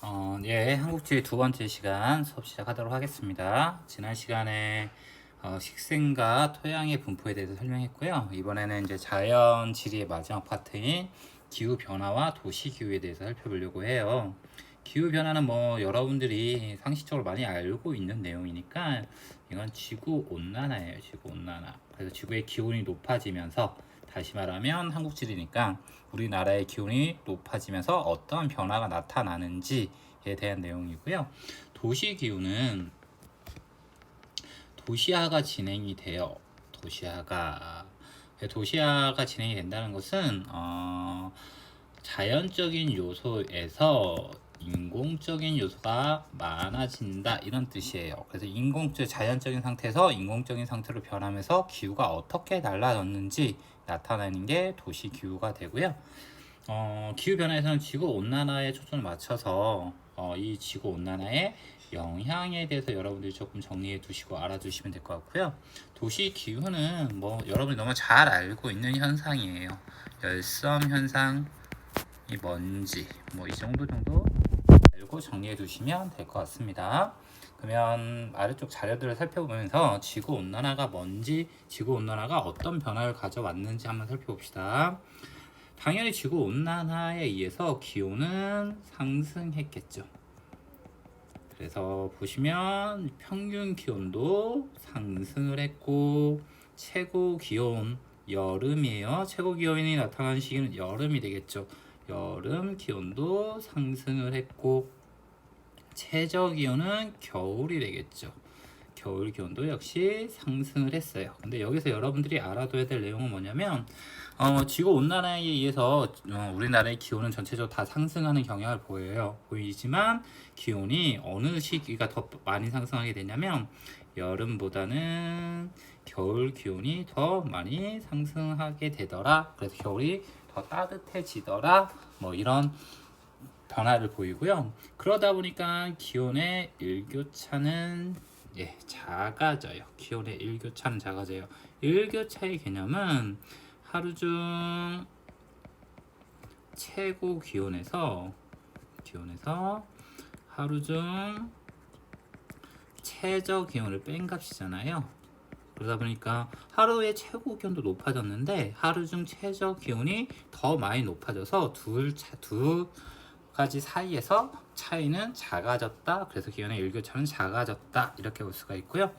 한국지의 두 번째 시간 수업 시작하도록 하겠습니다. 지난 시간에 식생과 토양의 분포에 대해서 설명했고요. 이번에는 이제 자연 지리의 마지막 파트인 기후 변화와 도시 기후에 대해서 살펴보려고 해요. 기후 변화는 뭐 여러분들이 상식적으로 많이 알고 있는 내용이니까 이건 지구 온난화예요. 지구 온난화. 그래서 지구의 기온이 높아지면서, 다시 말하면 한국 지리니까 우리나라의 기온이 높아지면서 어떤 변화가 나타나는지에 대한 내용이고요. 도시 기후는 도시화가 진행이 돼요. 도시화가 진행이 된다는 것은 자연적인 요소에서 인공적인 요소가 많아진다, 이런 뜻이에요. 그래서 자연적인 상태에서 인공적인 상태로 변하면서 기후가 어떻게 달라졌는지 나타내는 게 도시 기후가 되고요. 기후 변화에서는 지구 온난화에 초점을 맞춰서 이 지구 온난화의 영향에 대해서 여러분들이 조금 정리해 두시고 알아두시면 될 것 같고요. 도시 기후는 뭐 여러분이 너무 잘 알고 있는 현상이에요. 열섬 현상, 이 먼지, 뭐 이 정도 알고 정리해 두시면 될 것 같습니다. 그러면 아래쪽 자료들을 살펴보면서 지구 온난화가 뭔지, 지구 온난화가 어떤 변화를 가져왔는지 한번 살펴봅시다. 당연히 지구 온난화에 의해서 기온은 상승했겠죠. 그래서 보시면 평균 기온도 상승을 했고, 최고 기온, 여름이에요. 최고 기온이 나타나는 시기는 여름이 되겠죠. 여름 기온도 상승을 했고, 최저 기온은 겨울이 되겠죠. 겨울 기온도 역시 상승을 했어요. 근데 여기서 여러분들이 알아둬야 될 내용은 뭐냐면, 지구 온난화에 의해서 우리나라의 기온은 전체적으로 다 상승하는 경향을 보이지만, 기온이 어느 시기가 더 많이 상승하게 되냐면 여름보다는 겨울 기온이 더 많이 상승하게 되더라. 그래서 겨울이 더 따뜻해지더라. 뭐 이런 변화를 보이고요. 그러다 보니까 기온의 일교차는 작아져요. 기온의 일교차는 작아져요. 일교차의 개념은 하루 중 최고 기온에서 하루 중 최저 기온을 뺀 값이잖아요. 그러다 보니까 하루의 최고 기온도 높아졌는데 하루 중 최저 기온이 더 많이 높아져서 두 가지 사이에서 차이는 작아졌다. 그래서 기온의 일교차는 작아졌다. 이렇게 볼 수가 있고요.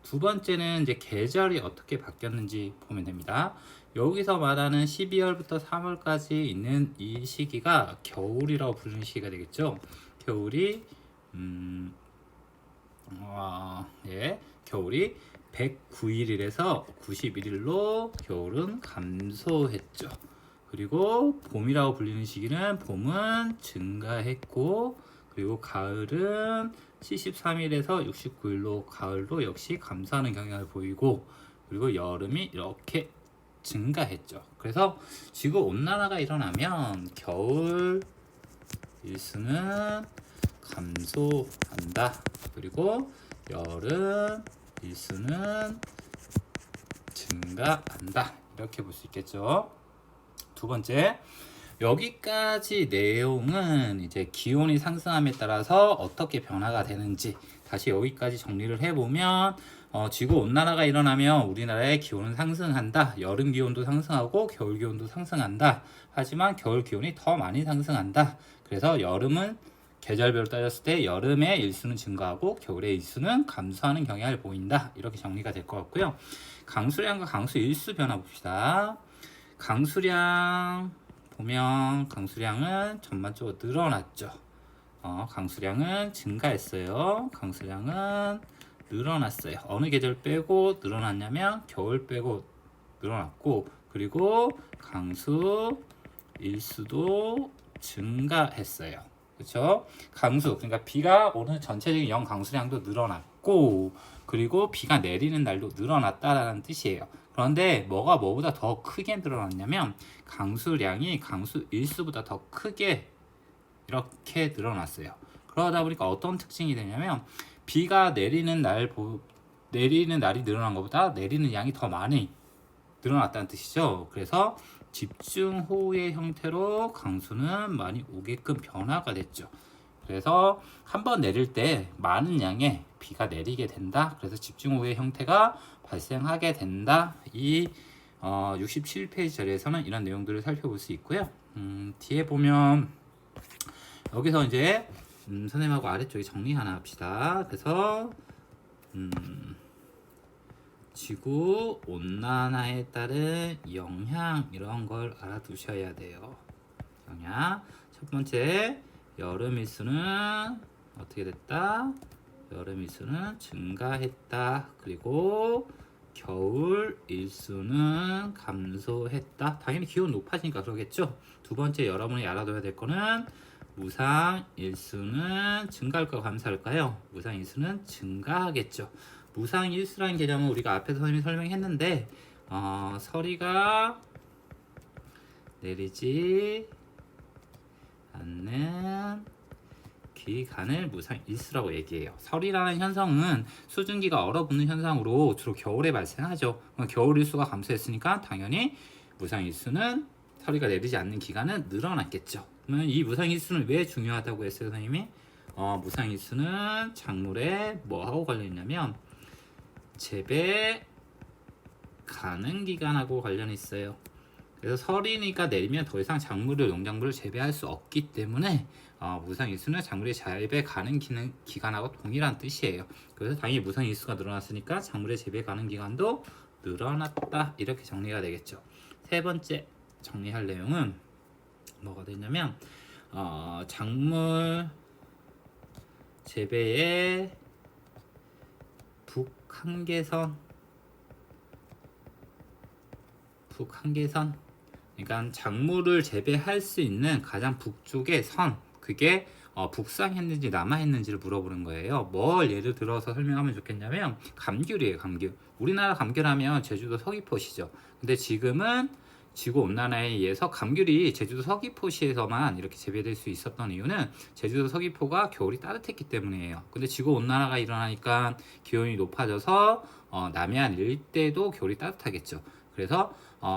두 번째는 이제 계절이 어떻게 바뀌었는지 보면 됩니다. 여기서 말하는 12월부터 3월까지 있는 이 시기가 겨울이라고 부르는 시기가 되겠죠. 겨울이 겨울이 109일에서 91일로 겨울은 감소했죠. 그리고 봄이라고 불리는 시기는 봄은 증가했고, 그리고 가을은 73일에서 69일로 가을도 역시 감소하는 경향을 보이고, 그리고 여름이 이렇게 증가했죠. 그래서 지구 온난화가 일어나면 겨울 일수는 감소한다. 그리고 여름 일수는 증가한다. 이렇게 볼 수 있겠죠. 두 번째, 여기까지 내용은 이제 기온이 상승함에 따라서 어떻게 변화가 되는지 다시 여기까지 정리를 해보면, 지구 온난화가 일어나면 우리나라의 기온은 상승한다. 여름 기온도 상승하고 겨울 기온도 상승한다. 하지만 겨울 기온이 더 많이 상승한다. 그래서 여름은 계절별로 따졌을 때 여름의 일수는 증가하고 겨울의 일수는 감소하는 경향을 보인다. 이렇게 정리가 될 것 같고요. 강수량과 강수 일수 변화 봅시다. 강수량 보면 강수량은 전반적으로 늘어났죠. 강수량은 증가했어요. 강수량은 늘어났어요. 어느 계절 빼고 늘어났냐면 겨울 빼고 늘어났고, 그리고 강수 일수도 증가했어요. 그렇죠? 강수, 그러니까 비가 오는 전체적인 영 강수량도 늘어났고, 그리고 비가 내리는 날도 늘어났다라는 뜻이에요. 그런데 뭐가 뭐보다 더 크게 늘어났냐면 강수량이 강수 일수보다 더 크게 이렇게 늘어났어요. 그러다 보니까 어떤 특징이 되냐면, 비가 내리는 날이 늘어난 것보다 내리는 양이 더 많이 늘어났다는 뜻이죠. 그래서 집중호우의 형태로 강수는 많이 오게끔 변화가 됐죠. 그래서 한번 내릴 때 많은 양의 비가 내리게 된다. 그래서 집중호우의 형태가 발생하게 된다. 이 67페이지 자리에서는 이런 내용들을 살펴볼 수 있고요. 뒤에 보면 여기서 이제 선생님하고 아래쪽에 정리 하나 합시다. 그래서 지구 온난화에 따른 영향 이런 걸 알아두셔야 돼요. 영향. 첫 번째, 여름 일수는 어떻게 됐다? 여름 일수는 증가했다. 그리고 겨울 일수는 감소했다. 당연히 기온 높아지니까 그러겠죠. 두 번째, 여러분이 알아둬야 될 거는 무상 일수는 증가할까 감소할까요? 무상 일수는 증가하겠죠. 무상 일수라는 개념은 우리가 앞에서 선생님이 설명했는데 서리가 내리지 않는 기간을 무상 일수라고 얘기해요. 서리라는 현상은 수증기가 얼어붙는 현상으로 주로 겨울에 발생하죠. 겨울 일수가 감소했으니까 당연히 무상 일수는 서리가 내리지 않는 기간은 늘어났겠죠. 그러면 이 무상 일수는 왜 중요하다고 했어요, 선생님이? 무상 일수는 작물에 뭐하고 관련있냐면 재배 가능 기간하고 관련이 있어요. 그래서 서리니까 내리면 더 이상 작물을 농작물을 재배할 수 없기 때문에 무상 일수는 작물의 재배 가능 기간하고 동일한 뜻이에요. 그래서 당연히 무상 일수가 늘어났으니까 작물의 재배 가능 기간도 늘어났다. 이렇게 정리가 되겠죠. 세 번째 정리할 내용은 뭐가 되냐면 작물 재배의 북한계선, 그러니까 작물을 재배할 수 있는 가장 북쪽의 선, 그게 북상했는지 남하했는지를 물어보는 거예요. 뭘 예를 들어서 설명하면 좋겠냐면 감귤이에요. 감귤. 우리나라 감귤하면 제주도 서귀포시죠. 근데 지금은 지구 온난화에 의해서 감귤이 제주도 서귀포시에서만 이렇게 재배될 수 있었던 이유는 제주도 서귀포가 겨울이 따뜻했기 때문이에요. 근데 지구 온난화가 일어나니까 기온이 높아져서 남해안 일대도 겨울이 따뜻하겠죠. 그래서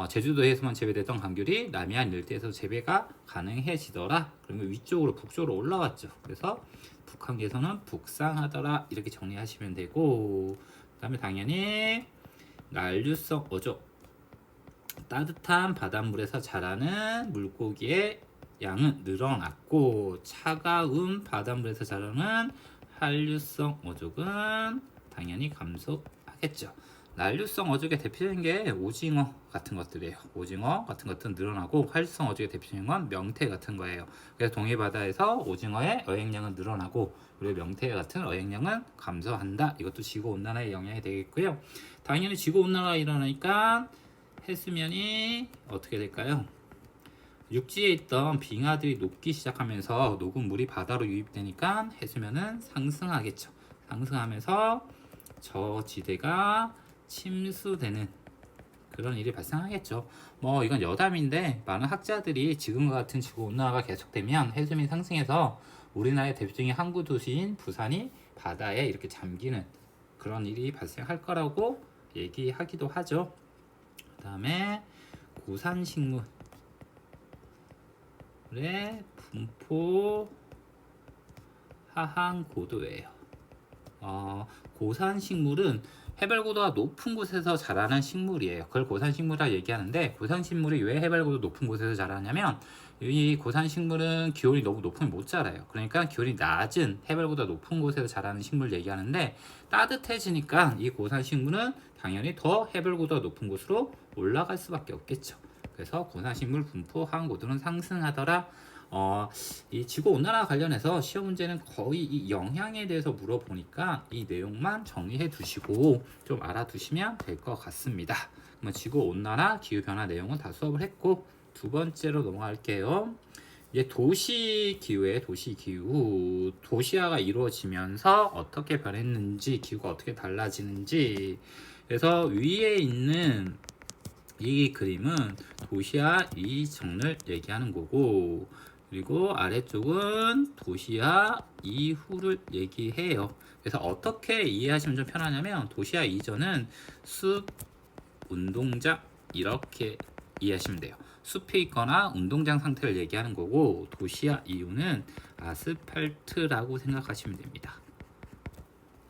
제주도에서만 재배됐던 감귤이 남해안 일대에서 재배가 가능해지더라. 그러면 위쪽으로 북쪽으로 올라왔죠. 그래서 북한계선은 북상하더라. 이렇게 정리하시면 되고, 그 다음에 당연히 난류성 어족, 따뜻한 바닷물에서 자라는 물고기의 양은 늘어났고, 차가운 바닷물에서 자라는 한류성 어족은 당연히 감소하겠죠. 난류성 어족의 대표적인 게 오징어 같은 것들이에요. 오징어 같은 것들은 늘어나고, 한류성 어족의 대표적인 건 명태 같은 거예요. 그래서 동해바다에서 오징어의 어획량은 늘어나고, 그리고 명태 같은 어획량은 감소한다. 이것도 지구온난화의 영향이 되겠고요. 당연히 지구온난화가 일어나니까 해수면이 어떻게 될까요? 육지에 있던 빙하들이 녹기 시작하면서 녹은 물이 바다로 유입되니까 해수면은 상승하겠죠. 상승하면서 저지대가 침수되는 그런 일이 발생하겠죠. 이건 여담인데 많은 학자들이 지금과 같은 지구온난화가 계속되면 해수면이 상승해서 우리나라의 대표적인 항구 도시인 부산이 바다에 이렇게 잠기는 그런 일이 발생할 거라고 얘기하기도 하죠. 그 다음에 고산식물의 분포 하한 고도예요. 고산식물은 해발고도가 높은 곳에서 자라는 식물이에요. 그걸 고산식물이라 얘기하는데, 고산식물이 왜 해발고도 높은 곳에서 자라냐면 이 고산식물은 기온이 너무 높으면 못 자라요. 그러니까 기온이 낮은 해발보다 높은 곳에서 자라는 식물 얘기하는데, 따뜻해지니까 이 고산식물은 당연히 더 해발고도가 높은 곳으로 올라갈 수밖에 없겠죠. 그래서 고산식물 분포 하한 고도는 상승하더라. 이 지구온난화 관련해서 시험 문제는 거의 이 영향에 대해서 물어보니까 이 내용만 정리해 두시고 좀 알아두시면 될 것 같습니다. 그러면 지구온난화, 기후변화 내용은 다 수업을 했고, 두 번째로 넘어갈게요. 이제 도시기후에 도시기후, 도시화가 이루어지면서 어떻게 변했는지, 기후가 어떻게 달라지는지. 그래서 위에 있는 이 그림은 도시화 이전을 얘기하는 거고, 그리고 아래쪽은 도시화 이후를 얘기해요. 그래서 어떻게 이해하시면 좀 편하냐면, 도시화 이전은 숲, 운동장 이렇게 이해하시면 돼요. 숲이 있거나 운동장 상태를 얘기하는 거고, 도시화 이후는 아스팔트라고 생각하시면 됩니다.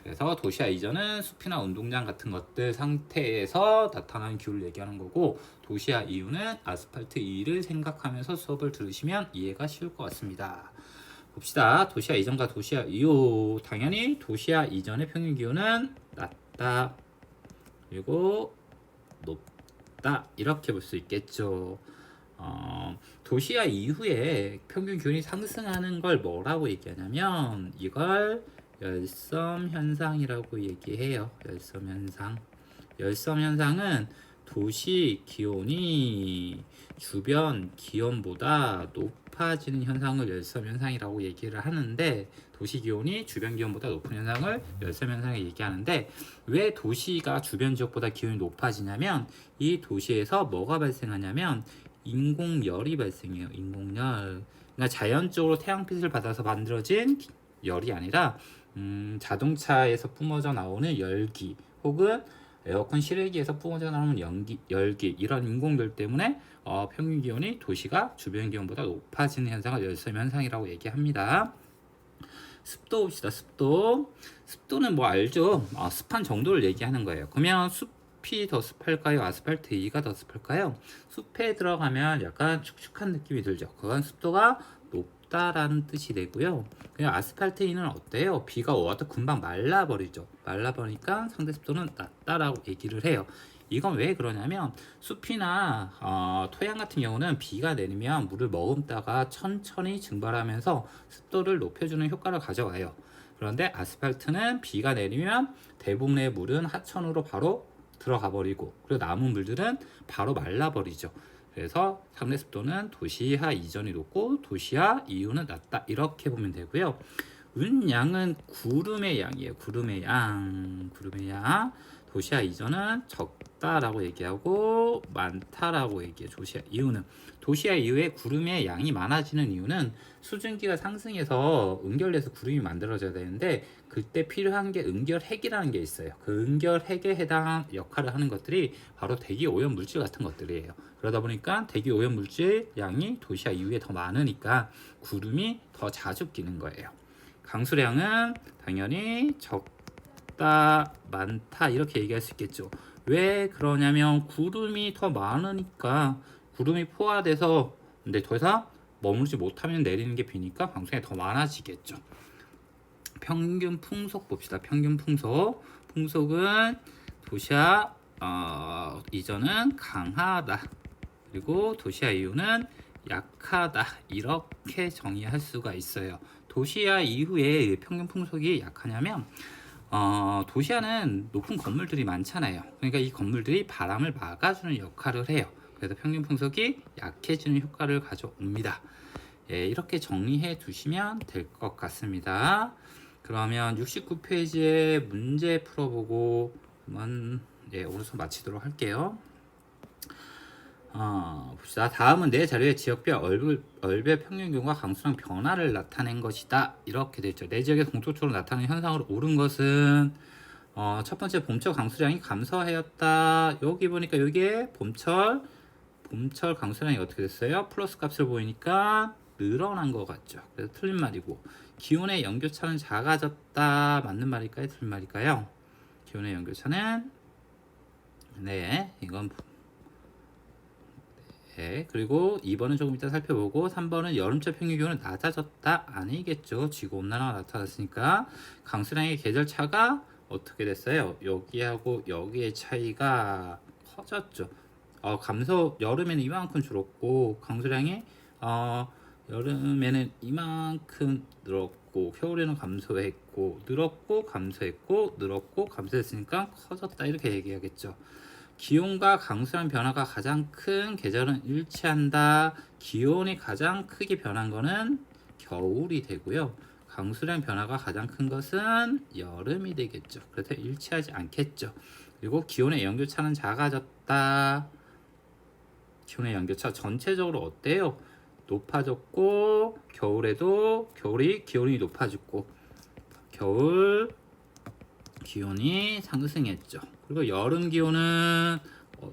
그래서 도시화 이전은 숲이나 운동장 같은 것들 상태에서 나타나는 기후를 얘기하는 거고, 도시화 이후는 아스팔트 위를 생각하면서 수업을 들으시면 이해가 쉬울 것 같습니다. 봅시다. 도시화 이전과 도시화 이후. 당연히 도시화 이전의 평균 기후는 낮다, 그리고 높다, 이렇게 볼 수 있겠죠. 도시화 이후에 평균 기온이 상승하는 걸 뭐라고 얘기하냐면, 이걸 열섬 현상이라고 얘기해요. 열섬 현상. 열섬 현상은 도시 기온이 주변 기온보다 높아지는 현상을 열섬 현상이라고 얘기를 하는데, 도시 기온이 주변 기온보다 높은 현상을 열섬 현상을 얘기하는데, 왜 도시가 주변 지역보다 기온이 높아지냐면, 이 도시에서 뭐가 발생하냐면 인공열이 발생해요. 인공열. 그러니까 자연적으로 태양빛을 받아서 만들어진 열이 아니라 자동차에서 뿜어져 나오는 열기, 혹은 에어컨 실외기에서 뿜어져 나오는 열기, 이런 인공열 때문에 평균 기온이 도시가 주변 기온보다 높아지는 현상을 열섬 현상이라고 얘기합니다. 습도 봅시다. 습도는 뭐 알죠? 습한 정도를 얘기하는 거예요. 그러면 숲이 더 습할까요? 아스팔트 위가 더 습할까요? 숲에 들어가면 약간 축축한 느낌이 들죠. 그건 습도가 높다라는 뜻이 되고요. 그냥 아스팔트 위는 어때요? 비가 와도 금방 말라버리죠. 말라버리니까 상대 습도는 낮다라고 얘기를 해요. 이건 왜 그러냐면, 숲이나 토양 같은 경우는 비가 내리면 물을 머금다가 천천히 증발하면서 습도를 높여주는 효과를 가져와요. 그런데 아스팔트는 비가 내리면 대부분의 물은 하천으로 바로 들어가 버리고, 그리고 남은 물들은 바로 말라버리죠. 그래서 상대 습도는 도시화 이전이 높고 도시화 이후는 낮다, 이렇게 보면 되고요. 운양은 구름의 양이에요. 구름의 양. 도시화 이전은 적다라고 얘기하고 많다라고 얘기해요. 도시화 이후에 구름의 양이 많아지는 이유는 수증기가 상승해서 응결돼서 구름이 만들어져야 되는데, 그때 필요한 게 응결핵이라는 게 있어요. 그 응결핵에 해당한 역할을 하는 것들이 바로 대기 오염 물질 같은 것들이에요. 그러다 보니까 대기 오염 물질 양이 도시화 이후에 더 많으니까 구름이 더 자주 끼는 거예요. 강수량은 당연히 적다, 많다, 이렇게 얘기할 수 있겠죠. 왜 그러냐면 구름이 더 많으니까, 구름이 포화돼서 근데 더 이상 머무르지 못하면 내리는 게 비니까 강수량이 더 많아지겠죠. 평균 풍속 봅시다. 평균 풍속. 풍속은 도시화 이전은 강하다, 그리고 도시화 이후는 약하다, 이렇게 정의할 수가 있어요. 도시화 이후에 평균 풍속이 약하냐면, 도시화는 높은 건물들이 많잖아요. 그러니까 이 건물들이 바람을 막아주는 역할을 해요. 그래서 평균 풍속이 약해지는 효과를 가져옵니다. 예, 이렇게 정리해 두시면 될 것 같습니다. 그러면 69페이지에 문제 풀어보고 오늘 수업 마치도록 할게요. 봅시다. 다음은 내 자료의 지역별 얼별 평균 기온과 강수량 변화를 나타낸 것이다, 이렇게 되죠. 내 지역에 공통적으로 나타나는 현상으로 옳은 것은 첫 번째, 봄철 강수량이 감소하였다. 여기 보니까 여기에 봄철 강수량이 어떻게 됐어요? 플러스 값을 보이니까 늘어난 것 같죠. 그래서 틀린 말이고, 기온의 연교차는 작아졌다. 맞는 말일까요? 틀린 말일까요? 기온의 연교차는 이건 그리고 2번은 조금 이따 살펴보고, 3번은 여름철 평균 기온은 낮아졌다. 아니겠죠. 지구온난화가 나타났으니까. 강수량의 계절 차가 어떻게 됐어요? 여기하고 여기의 차이가 커졌죠. 여름에는 이만큼 줄었고, 강수량이 여름에는 이만큼 늘었고, 겨울에는 감소했고, 늘었고 감소했고, 늘었고 감소했으니까 커졌다, 이렇게 얘기하겠죠. 기온과 강수량 변화가 가장 큰 계절은 일치한다. 기온이 가장 크게 변한 거는 겨울이 되고요. 강수량 변화가 가장 큰 것은 여름이 되겠죠. 그래서 일치하지 않겠죠. 그리고 기온의 연교차는 작아졌다. 기온의 연교차 전체적으로 어때요? 높아졌고, 겨울이 기온이 높아졌고, 겨울 기온이 상승했죠. 그리고 여름 기온은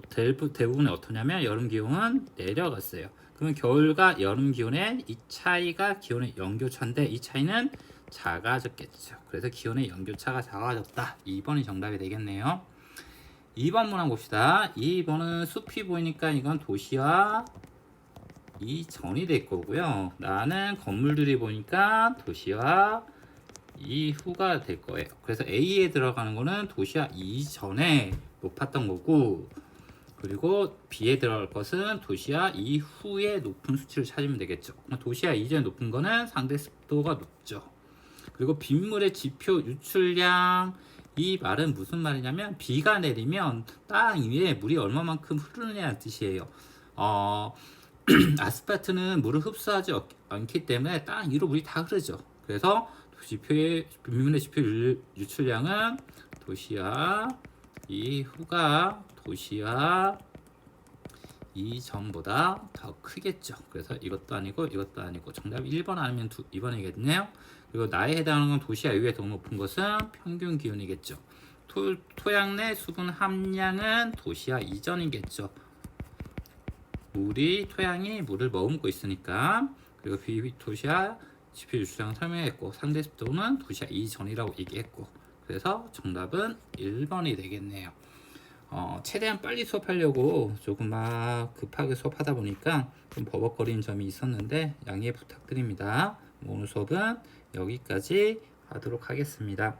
대부분이 어떠냐면 여름 기온은 내려갔어요. 그러면 겨울과 여름 기온의 이 차이가 기온의 연교차인데 이 차이는 작아졌겠죠. 그래서 기온의 연교차가 작아졌다. 2번이 정답이 되겠네요. 2번 문항 봅시다. 2번은 숲이 보이니까 이건 도시와 이전이 될 거고요. 나는 건물들이 보니까 도시와 이후가 될 거예요. 그래서 A에 들어가는 거는 도시와 이전에 높았던 거고, 그리고 B에 들어갈 것은 도시와 이후에 높은 수치를 찾으면 되겠죠. 도시와 이전에 높은 거는 상대 습도가 높죠. 그리고 빗물의 지표 유출량, 이 말은 무슨 말이냐면 비가 내리면 땅 위에 물이 얼마만큼 흐르느냐는 뜻이에요. 아스팔트는 물을 흡수하지 않기 때문에 땅 위로 물이 다 흐르죠. 그래서 빗물의 지표 유출량은 도시와 이후가 도시와 이전보다 더 크겠죠. 그래서 이것도 아니고 이것도 아니고 정답이 1번 아니면 2번이겠네요. 그리고 나에 해당하는 건 도시와 이후에 더 높은 것은 평균 기온이겠죠. 토양 내 수분 함량은 도시와 이전이겠죠. 토양이 물을 머금고 있으니까. 그리고 도시와 지표 유출량을 설명했고 상대 습도는 도시와 이전이라고 얘기했고, 그래서 정답은 1번이 되겠네요. 최대한 빨리 수업하려고 조금 막 급하게 수업하다 보니까 좀 버벅거리는 점이 있었는데 양해 부탁드립니다. 오늘 수업은 여기까지 하도록 하겠습니다.